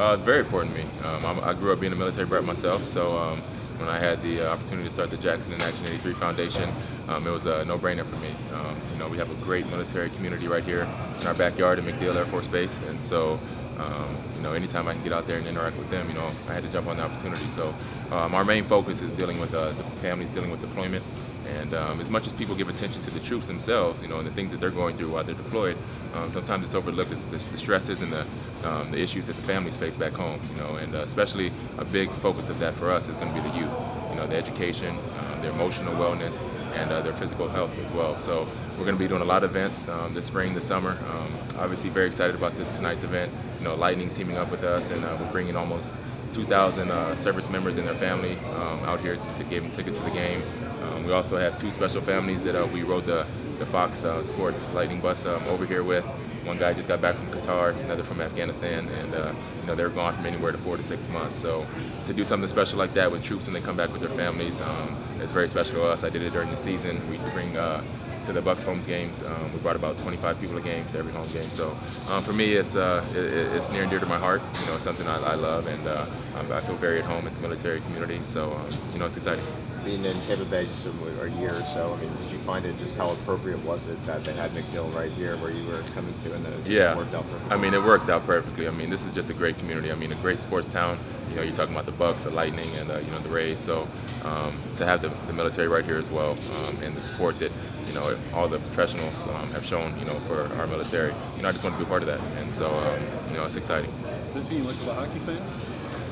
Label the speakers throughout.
Speaker 1: It's very important to me. I grew up being a military brat myself, so when I had the opportunity to start the Jackson in Action 83 Foundation, it was a no-brainer for me. We have a great military community right here in our backyard at MacDill Air Force Base, and so anytime I can get out there and interact with them, I had to jump on the opportunity. So our main focus is dealing with the families dealing with deployment. And as much as people give attention to the troops themselves, and the things that they're going through while they're deployed, sometimes it's overlooked as the stresses and the issues that the families face back home. And especially a big focus of that for us is going to be the youth. The education, their emotional wellness, and their physical health as well. So we're going to be doing a lot of events this spring, this summer. Obviously, very excited about tonight's event. Lightning teaming up with us, and we're bringing almost 2,000 service members and their family out here to give them tickets to the game. We also have two special families that we rode the Fox Sports Lightning bus over here with. One guy just got back from Qatar, another from Afghanistan, and they're gone from anywhere to 4 to 6 months. So to do something special like that with troops when they come back with their families, it's very special to us. I did it during the season. We used to bring to the Bucs home games. We brought about 25 people a game to every home game. So for me, it's near and dear to my heart. It's something I love, and I feel very at home in the military community. So it's exciting.
Speaker 2: Being in Tampa Bay just a year or so, did you find it just how appropriate was it that they had MacDill right here where you were coming to, and then it worked out perfectly?
Speaker 1: It worked out perfectly. This is just a great community. A great sports town. You're talking about the Bucs, the Lightning, and the Rays. So to have the military right here as well, and the support that all the professionals have shown, for our military. I just want to be a part of that, and so it's exciting.
Speaker 3: Vincent, you like a hockey fan?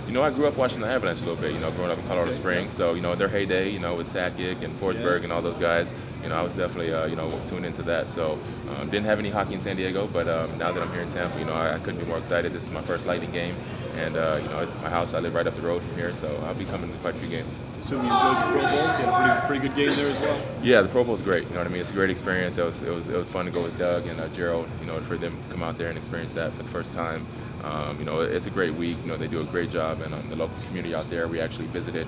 Speaker 1: I grew up watching the Avalanche a little bit, growing up in Colorado Springs. So, their heyday, with Sakic and Forsberg and all those guys, I was definitely, tuned into that. So, didn't have any hockey in San Diego, but now that I'm here in Tampa, I couldn't be more excited. This is my first Lightning game, and, it's my house. I live right up the road from here, so I'll be coming to quite a few games.
Speaker 3: So you enjoyed the Pro Bowl? You had a pretty good game there as well?
Speaker 1: Yeah, the Pro Bowl is great. It's a great experience. It was fun to go with Doug and Gerald, for them to come out there and experience that for the first time. It's a great week. They do a great job, and the local community out there. We actually visited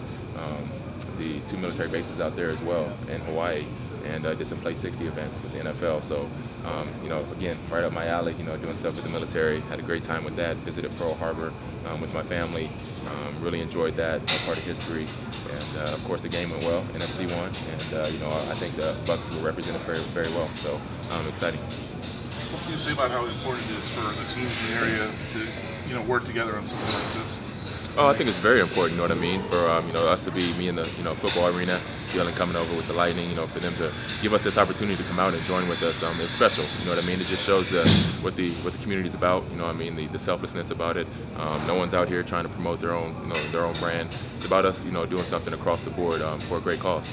Speaker 1: the 2 military bases out there as well in Hawaii, and did some Play 60 events with the NFL. So, again, right up my alley. Doing stuff with the military. Had a great time with that. Visited Pearl Harbor with my family. Really enjoyed that part of history, and of course the game went well. NFC won, and I think the Bucs were represented very, very well. So, exciting.
Speaker 4: What can you say about how important it is for the teams in the area to, work together on something like this?
Speaker 1: Oh, I think it's very important. For us to be me in the football arena, coming over with the Lightning. For them to give us this opportunity to come out and join with us, it's special. It just shows what the community's about. The selflessness about it. No one's out here trying to promote their own brand. It's about us, doing something across the board for a great cause.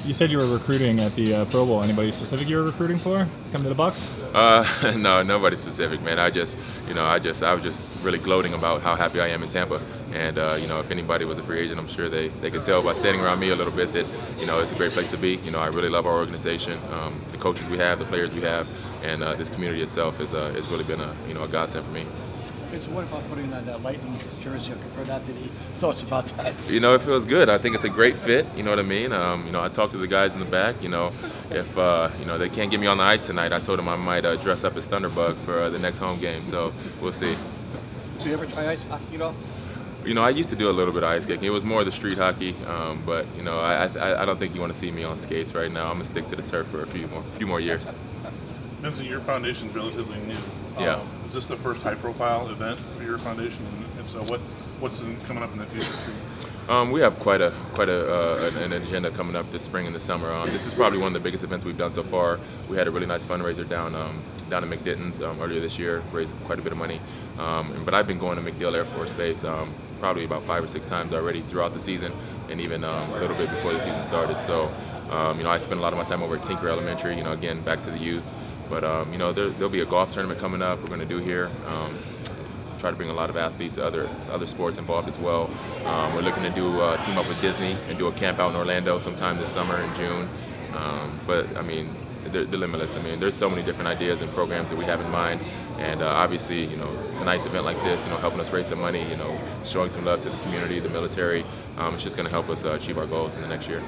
Speaker 5: You said you were recruiting at the Pro Bowl. Anybody specific you were recruiting for? Come to the Bucs?
Speaker 1: No, nobody specific, man. I was just really gloating about how happy I am in Tampa. And if anybody was a free agent, I'm sure they could tell by standing around me a little bit that it's a great place to be. I really love our organization, the coaches we have, the players we have, and this community itself has really been a godsend for me.
Speaker 6: Okay, so what about putting on that Lightning jersey? Or that, any thoughts about that?
Speaker 1: It feels good. I think it's a great fit. I talked to the guys in the back. If they can't get me on the ice tonight, I told them I might dress up as Thunderbug for the next home game. So we'll see.
Speaker 6: Do you ever try ice hockey at all?
Speaker 1: I used to do a little bit of ice skating. It was more the street hockey, but I don't think you want to see me on skates right now. I'm gonna stick to the turf for a few more years.
Speaker 4: Vincent, your foundation's relatively new.
Speaker 1: Yeah.
Speaker 4: Is this the first high-profile event for your foundation? And so what's coming up in the future for you?
Speaker 1: We have quite an agenda coming up this spring and this summer. This is probably one of the biggest events we've done so far. We had a really nice fundraiser down in McDitton's earlier this year, raised quite a bit of money. But I've been going to MacDill Air Force Base probably about 5 or 6 times already throughout the season, and even a little bit before the season started. So, I spend a lot of my time over at Tinker Elementary. Again, back to the youth. But there'll be a golf tournament coming up. We're going to do here. Try to bring a lot of athletes, other sports involved as well. We're looking to do team up with Disney and do a camp out in Orlando sometime this summer in June. But they're limitless. There's so many different ideas and programs that we have in mind, and obviously, tonight's event like this, helping us raise some money, showing some love to the community, the military, it's just going to help us achieve our goals in the next year.